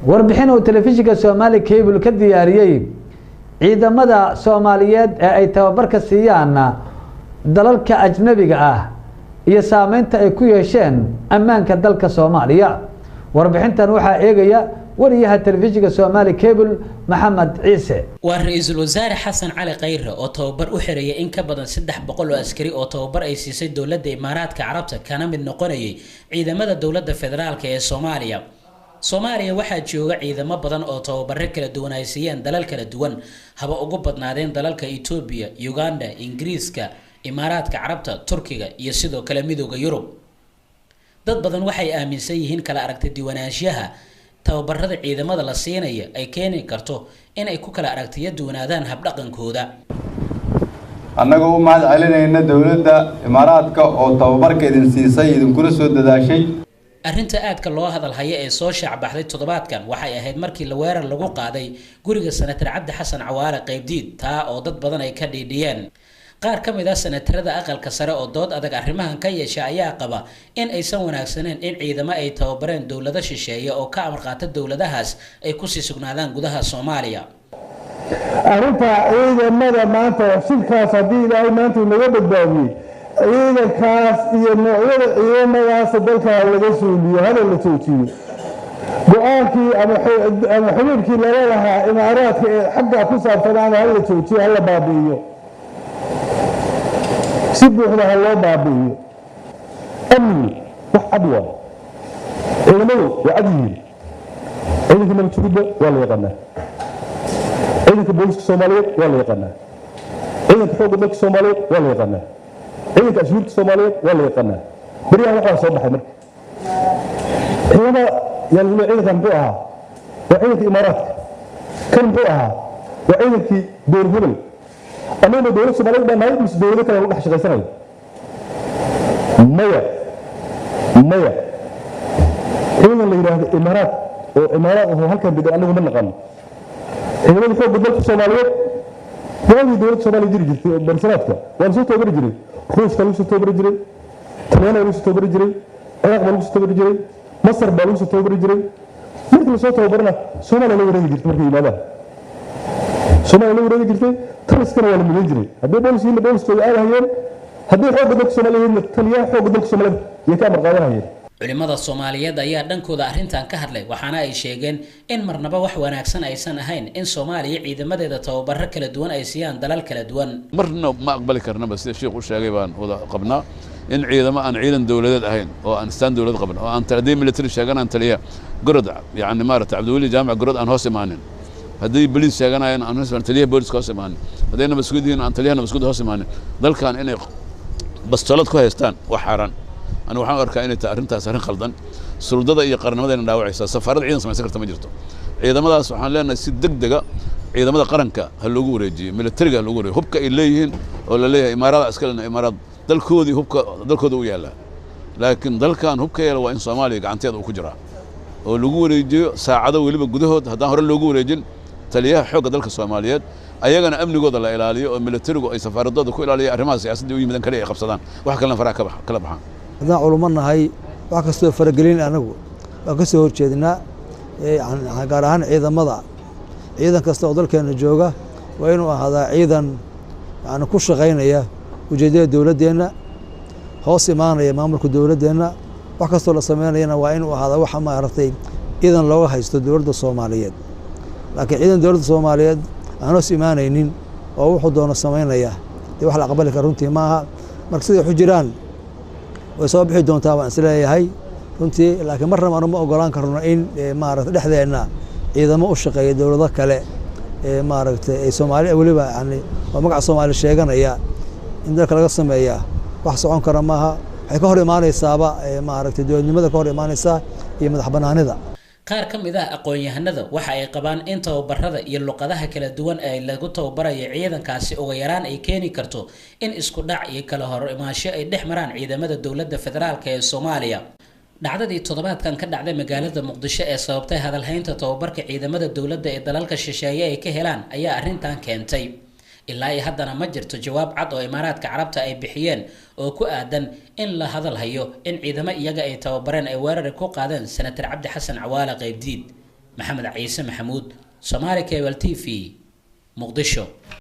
warbixin oo telefishinka Somali Cable ka diyaariyay ciidamada Soomaaliyeed ee ay tababarka siiyaan dalalka ajnabiga ah iyo saameynta ay ku yeesheen ammaanka dalka Soomaaliya. warbixintan waxa eegaya wariyaha telefishinka Somali Cable Maxamed Ciise. waa ra'iisul wasaare Xasan Cali Khayre oo tababar u xiriyay in ka badan 300 oo askari oo tababar ay siisay dawladda Imaaraadka Carabta kana mid noqonayay ciidamada dawladda federaalka ee Soomaaliya. Soomaaliya waxaa jooga ciidamo badan oo tababaro kala duwan ay siiyeen dalal kala duwan, haba ugu badnaadeen dalalka Ethiopia, Uganda, Ingiriiska, Imaaraadka Carabta, Turkiga iyo sidoo kale Midowga Yurub. dad badan waxay aaminsan yihiin kala aragti diiwaanaanshaha tababarada ciidamada la siinaya ay keeni karto in ay ku kala aragtiyo duwanaadaan habdhaqankooda. annaga u mahad celinayna dawladda Imaaraadka oo tababarkeedin siisay idinkuna soo dadaashay. arrinta aadka loo hadal haya ee soo shacbaxday toddobaadkan waxay ahayd markii la weerar lagu qaaday guriga Senator Cabdi Xasan Cawaale Qaybdiid taa oo dad badan ay ka dhiidhiyeen. qaar ka mid ah senatarada aqalka sare oo dood adag arrimahan ka yeesha ayaa qaba in aysan wanaagsaneen in ciidamo ay tababareen dawlado shisheeye oo ka amar qaata dawladahaas ay ku sii sugnaadaan gudaha Soomaaliya. arrinta ciidamada maanta shirkaas haddii ilaahay maanta naga badbaadiyey ciidankaas iyo noocyada ciidamadaas dalka laga suuliyo hada la joojiyo go-aankii ama xuduudkii laga lahaa Imaaraadka ee xagga ku saabsanaan hal la joojiyo hal la baabi'iyo si buuxda ha loo baabi'iyo. amni wax cadwa ciidamadu waa cadyihiin. ciidanka nabadgelyada waa la yaqaanaa, ciidanka booliska Soomaaliyeed waa la yaqaanaa, ciidanka xoogga dalka Soomaaliyeed waa la yaqaanaa, ciidanka ashuurta Soomaaliyeed waa la yaqaanaa. bariyahan waxaa soo baxay marka ciidamada ciidankan muxuu ahaa waa ciidanka Imaaraadka, kan muxuu ahaa waa ciidankii dowlad hebel. أنا دولة سومالية بقى ما يدرس دولة كلا يروح شغال سنة مية هنا اللي يراه إمارات هو هل كان بدأ أنه من القرن هنا اللي فوق دولة الصومالية هذه دولة الصومالية جري برسالتها وأنا صوت توبر جري خوش كانوا صوت توبر جري تمانية كانوا صوت توبر جري العراق كانوا صوت توبر جري مصر كانوا صوت توبر جري مثل صوت توبرنا الصومالية اللي يراه جري مركي ماذا الصومالية اللي يراه جري تلسكنا ولا مدري هذي بوليسين بوليسين هيين هذي حوق دك Soomaaliyeed taliya xooga dalka Soomaaliyeed iyo ka marqadanayeen. culimada Soomaaliyeed ayaa dhankooda arrintan ka hadlay waxaana ay sheegeen in marnaba wax wanaagsan aysan ahayn in Soomaaliya ciidamadeeda tababarro kala duwan ay siiyaan dalal kala duwan. marna ma aqbali karna bas sheekhu u sheegay baan wada qabnaa in ciidamo aan ciidan dawladeed ahayn oo aan istaan dawlad qaban oo aan taliya military sheeganaan taliya gorod yaani maarta Cabdiweli Jaamac gorod aan hoos imaanin haddii boliis sheeganayaan aan nisban taliya booliska hoos imaanin haddayna mas'uuliyiin aan taliyana mas'uuliyad hoos imaanin dalkan inay bastolad ku haystaan wax xaran ana waxaan arkaa inay tahay arrintaas arrin khaldan suldada iyo qarnimadayna dhaawacaysa safaarada ciidan samaysan karta ma jirto ciidamadaas waxaan leenahay si degdega ciidamada qaranka ha loogu wareejiyo militariga ha loogu wareejiyo hubka ay leeyihiin oo la leeyahay imaarada askarina imaarad dalkoodii hubka dalkooda u yaala laakiin dalkan hubka yeela waa in Soomaaliya gacanteeda uu ku jiraa oo lagu wareejiyo saacado waliba gudahood haddaan hore loogu wareejin taliyaha xoogga dalka Soomaaliyeed ayagana amnigooda la ilaaliyo oo militarigu ay safaaradooda ku ilaaliyo arrimaha siyaasadda u yimaadan kale ay qabsadaan wax kale faraha kala baxaan. haddaan culumanahay wax kastoo faragelin anagu waa ka soo horjeednaa gaar ahaan ciidan kasta oo dalkeena jooga waa inuu ahaadaa ciidan ku shaqaynaya ujeedada dawladdeena hoos imaanaya maamulka dawladdeena wax kastoo la sameynayana waa inuu ahaadaa waxa maaragtay ciidan looga haysto dawladda Soomaaliyeed. laakiin ciidan dawladda Soomaaliyeed aan hoos imaanaynin oo wuxuu doono sameynaya wax la aqbali karo runtii maaha. marka sida wax u jiraan way soo bixi doontaa waan isleeyahay runtii laakiin marna ma ogolaan karno in maaragtay dhexdeena ciidamo u shaqeeya dawlado kale maaragtay ay Soomaaliya waliba yani oo magaca Soomaali sheeganaya in dalka laga sameeyaa wax socon kara maaha. waxay ka hor imaanaysaaba maaragtay dawladnimada ka hor imaanaysaa iyo madax banaanida. qaar ka mid ah aqoon-yahanada waxa ay qabaan in tababarada iyo luqadaha kala duwan ee lagu tababarayo ciidankaasi uga yaraan ay keeni karto in isku dhac iyo kala hor imaansho ay dhex maraan ciidamada dawladda federaalka ee Soomaaliya. dhacdadii toddobaadkan ka dhacday magaalada Muqdisho ee sababtay hadalhaynta tababarka ciidamada dawladda ee dalalka shisheeye ay ka helaan ayaa arrintan keentay. ilaa ay haddana ma jirto jawaab cad oo Imaaraadka Carabta ay bixiyeen oo ku aadan in la hadal hayo in ciidamo iyaga ay tababareen ay weerar ku qaadeen Senator Cabdi Xasan Cawaale Qaybdiid. maxamed ciise maxamuud Somali Cable TV muqdisho